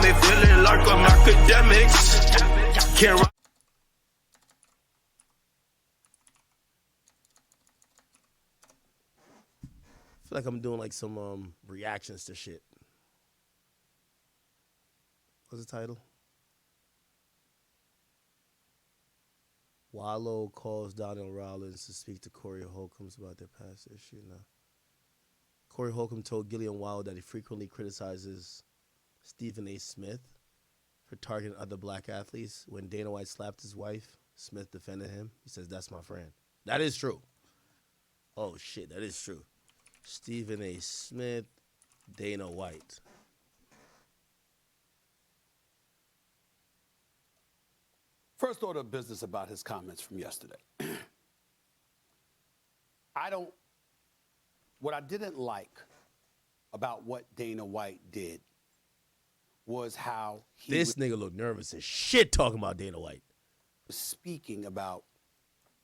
me feeling like I'm academics. Can't run. I feel like I'm doing like some reactions to shit. What's the title? Wallow calls Donnell Rollins to speak to Corey Holcombs about their past issue. No. Corey Holcomb told Gillian Wallow that he frequently criticizes Stephen A. Smith for targeting other black athletes. When Dana White slapped his wife, Smith defended him. He says, "That's my friend." That is true. Oh, shit, that is true. Stephen A. Smith, Dana White. First order of business about his comments from yesterday. What I didn't like about what Dana White did was how he This nigga looked nervous as shit talking about Dana White. was speaking about,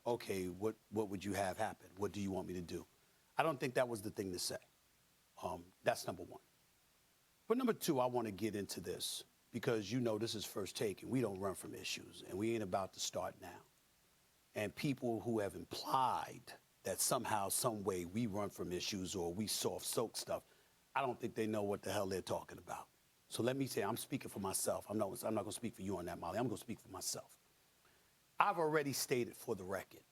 okay, what would you have happen? What do you want me to do? I don't think that was the thing to say. That's number one. But number two, I want to get into this because you know this is First Take and we don't run from issues and we ain't about to start now. And people who have implied that somehow, some way we run from issues or we soft soak stuff, I don't think they know what the hell they're talking about. So let me say, I'm speaking for myself. I'm not going to speak for you on that, Molly. I'm going to speak for myself. I've already stated for the record.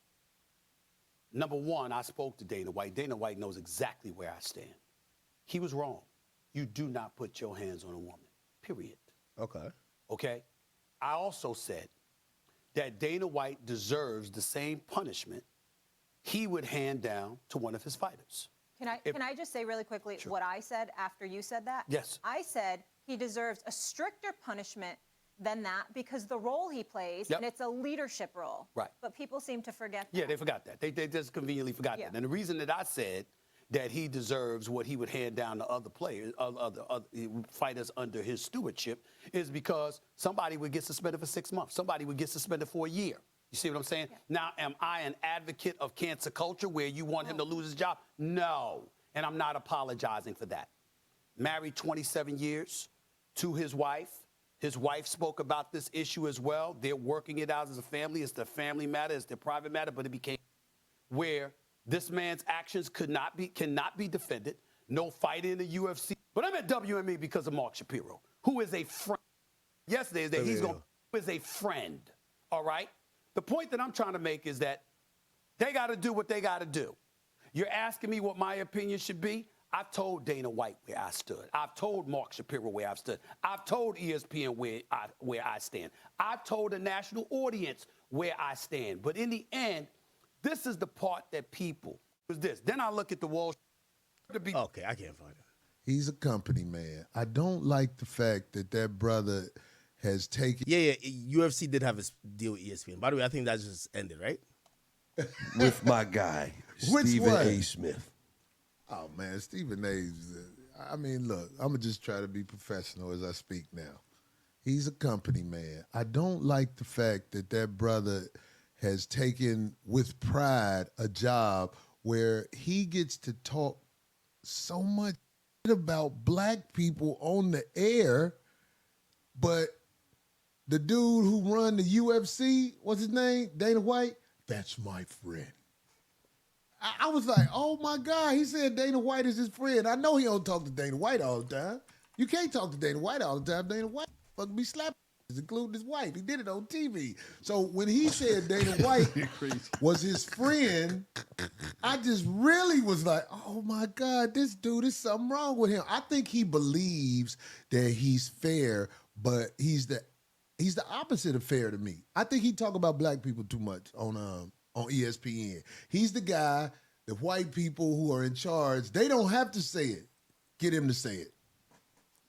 Number one, I spoke to Dana White. Dana White knows exactly where I stand. He was wrong. You do not put your hands on a woman, period. Okay. Okay? I also said that Dana White deserves the same punishment he would hand down to one of his fighters. Can I just say really quickly what I said after you said that? Yes. I said he deserves a stricter punishment than that because the role he plays, and it's a leadership role. Right. But people seem to forget that. Yeah, they forgot that. They just conveniently forgot that. And the reason that I said that he deserves what he would hand down to other players, other fighters under his stewardship, is because somebody would get suspended for 6 months. Somebody would get suspended for a year. You see what I'm saying? Yeah. Now, am I an advocate of cancer culture where you want him to lose his job? No. And I'm not apologizing for that. Married 27 years to his wife. His wife spoke about this issue as well. They're working it out as a family. It's their family matter. It's their private matter. But it became where this man's actions cannot be defended. No fight in the UFC. But I'm at WME because of Mark Shapiro, who is a friend. Yesterday is that who is a friend. All right? The point that I'm trying to make is that they got to do what they got to do. You're asking me what my opinion should be? I've told Dana White where I stood. I've told Mark Shapiro where I've stood. I've told ESPN where I stand. I've told the national audience where I stand. But in the end, this is the part that people was this. Then I look at the Wall Street. Okay, I can't find it. He's a company man. I don't like the fact that brother has taken. Yeah. UFC did have a deal with ESPN. By the way, I think that just ended, right? With my guy, Stephen A. Smith. Oh, man, Stephen A's. I mean, look, I'm going to just try to be professional as I speak now. He's a company man. I don't like the fact that brother has taken with pride a job where he gets to talk so much about black people on the air, but the dude who run the UFC, what's his name? Dana White? That's my friend. I was like, oh, my God. He said Dana White is his friend. I know he don't talk to Dana White all the time. You can't talk to Dana White all the time. Dana White fucking be slapping, including his wife. He did it on TV. So when he said Dana White was his friend, I just really was like, oh, my God, this dude, is something wrong with him. I think he believes that he's fair, but he's the opposite of fair to me. I think he talk about black people too much on ESPN. He's the guy, the white people who are in charge, they don't have to say it. Get him to say it.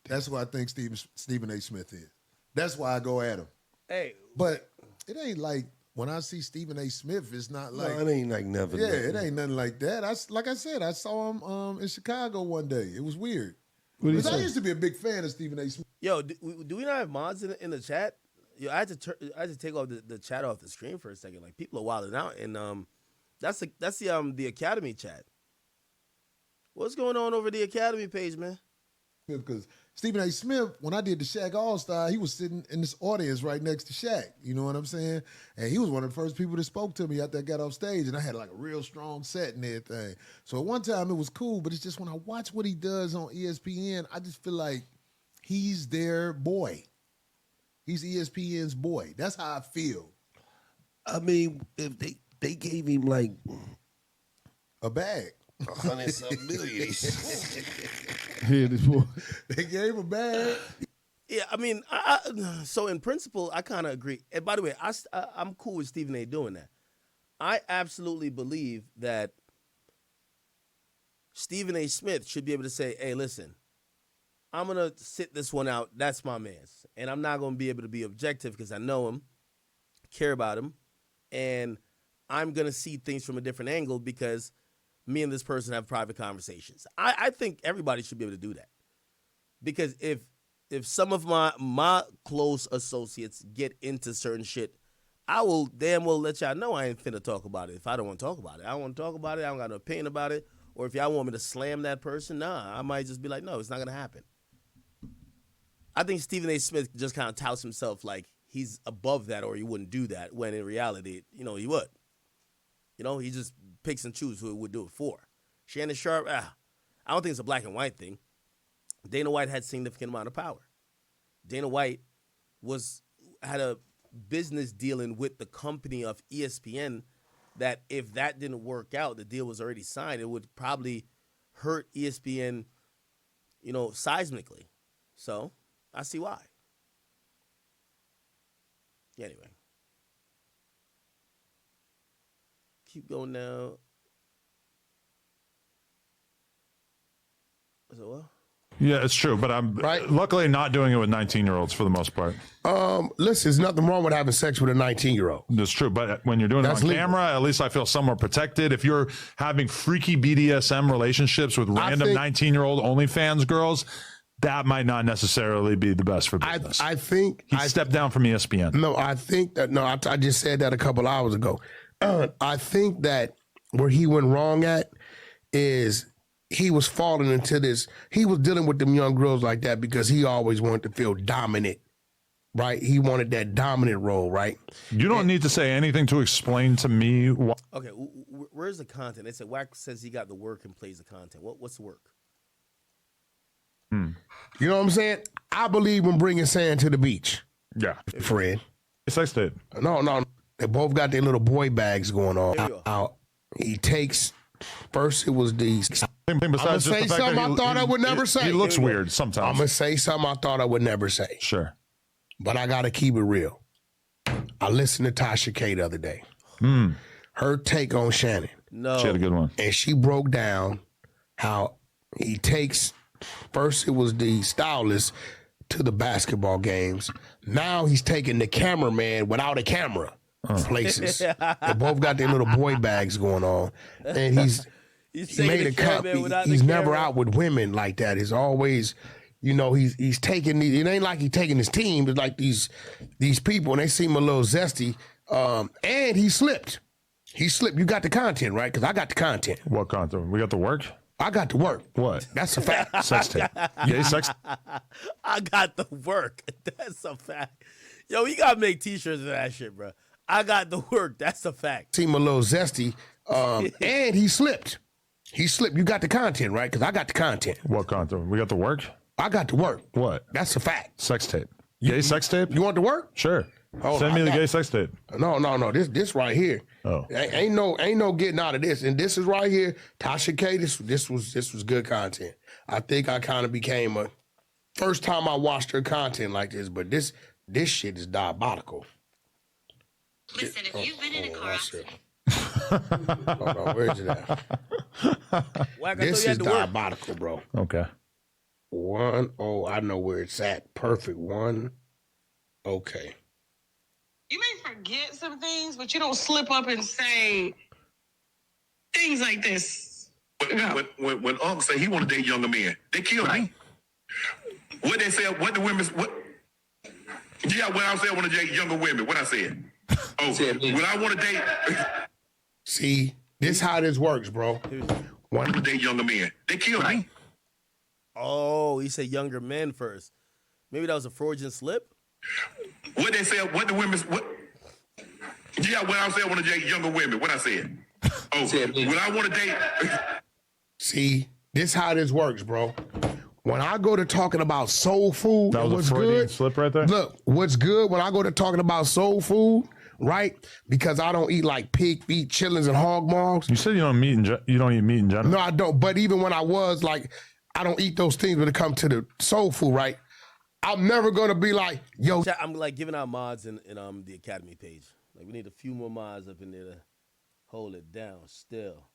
That's what I think Stephen A. Smith is. That's why I go at him. Hey. But it ain't like when I see Stephen A. Smith, it's not like. No, it ain't like nothing. Yeah, it ain't nothing like that. Like I said, I saw him in Chicago one day. It was weird. Because I used to be a big fan of Stephen A. Smith. Yo, do we not have mods in the chat? Yo, I had to take off the chat off the screen for a second. Like, people are wilding out, and that's the Academy chat. What's going on over the Academy page, man? Because Stephen A. Smith, when I did the Shaq All-Star, he was sitting in this audience right next to Shaq. You know what I'm saying? And he was one of the first people that spoke to me after I got off stage, and I had like a real strong set and everything. So at one time it was cool, but it's just when I watch what he does on ESPN, I just feel like he's their boy. He's ESPN's boy. That's how I feel. I mean, if they gave him like a bag. 100-some million. Yeah, this boy. They gave a bag. Yeah, I mean, so in principle, I kind of agree. And by the way, I'm cool with Stephen A. doing that. I absolutely believe that Stephen A. Smith should be able to say, hey, listen, I'm going to sit this one out. That's my man's. And I'm not going to be able to be objective because I know him, care about him, and I'm going to see things from a different angle because me and this person have private conversations. I think everybody should be able to do that. Because if some of my close associates get into certain shit, I will damn well let y'all know I ain't finna talk about it if I don't want to talk about it. I don't want to talk about it. I don't got no opinion about it. Or if y'all want me to slam that person, nah, I might just be like, no, it's not going to happen. I think Stephen A. Smith just kind of touts himself like he's above that or he wouldn't do that when in reality, he would. He just picks and chooses who he would do it for. Shannon Sharpe, I don't think it's a black and white thing. Dana White had significant amount of power. Dana White had a business dealing with the company of ESPN that if that didn't work out, the deal was already signed, it would probably hurt ESPN, seismically. So I see why. Anyway. Keep going now. So what? Yeah, it's true, but I'm luckily not doing it with 19-year-olds for the most part. Listen, there's nothing wrong with having sex with a 19-year-old. That's true, but when you're doing it on camera, at least I feel somewhat protected. If you're having freaky BDSM relationships with random 19-year-old OnlyFans girls, that might not necessarily be the best for business. I think he stepped down from ESPN. No, I think that I just said that a couple hours ago. I think that where he went wrong at is he was falling into this. He was dealing with them young girls like that because he always wanted to feel dominant, right? He wanted that dominant role, right? You don't need to say anything to explain to me why. Okay, where's the content? They said Wack says he got the work and plays the content. What's the work? You know what I'm saying? I believe in bringing sand to the beach. Yeah. Fred. Sex tape. No. They both got their little boy bags going on. He takes, first it was these. I'm going to say something I thought I would never say. He looks weird sometimes. I'm going to say something I thought I would never say. Sure. But I got to keep it real. I listened to Tasha K the other day. Her take on Shannon. No. She had a good one. And she broke down how he takes, first it was the stylist to the basketball games. Now he's taking the cameraman without a camera. Places. They both got their little boy bags going on. And he made a cut. He's never out with women like that. He's always, he's taking these, it ain't like he's taking his team, it's like these people, and they seem a little zesty. And he slipped. You got the content, right? Because I got the content. What content? We got the work? I got the work. What? That's a fact. Sex tape. Gay sex. I got the work. That's a fact. Yo, you got to make t-shirts of that shit, bro. I got the work. That's a fact. Seem a little zesty. And he slipped. You got the content, right? Because I got the content. What content? We got the work? I got the work. What? That's a fact. Sex tape. Gay sex tape? You want the work? Sure. Send me the gay sex tape. No. This right here. Oh. Ain't no getting out of this. And this is right here. Tasha K, this was good content. I think I kind of became first time I watched her content like this, but this shit is diabolical. Listen, if you've been in a car accident. Hold on, where's it at? This is diabolical, bro. Okay. 1, I know where it's at. Perfect 1. Okay. You may forget some things, but you don't slip up and say things like this. When Uncle say he want to date younger men, they kill me. What they say? What the women? What? Yeah, when I said I want to date younger women, what I said? Oh, when I want to date. See, this how this works, bro. Want to date younger men, they kill me. Oh, he said younger men first. Maybe that was a fraudulent slip. What they said? What the women? What? Yeah, when I said I want to date younger women. What I said? Oh, when I want to date. See, this how this works, bro. When I go to talking about soul food, that was what's a Freudian good, slip right there. Look, what's good when I go to talking about soul food, right? Because I don't eat like pig feet, chitlins, and hog maws. You said you don't eat meat in general. No, I don't. But even when I was like, I don't eat those things when it comes to the soul food, right? I'm never gonna be like, yo. I'm like giving out mods in the Academy page. Like we need a few more mods up in there to hold it down still.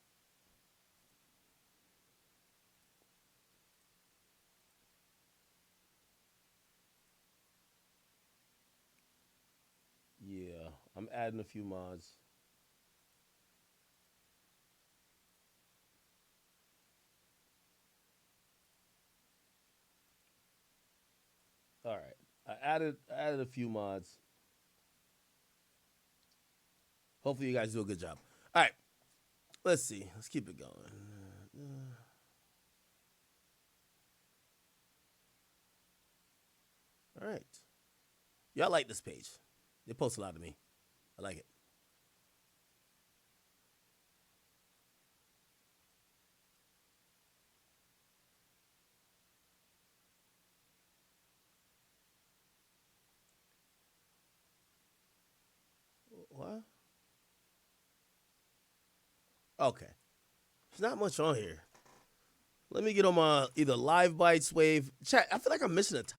Yeah, I'm adding a few mods. All right, I added a few mods. Hopefully, you guys do a good job. All right, let's see. Let's keep it going. All right, y'all like this page? They post a lot of me. I like it. What? Okay. There's not much on here. Let me get on my either Live Bites, Wave. Chat, I feel like I'm missing a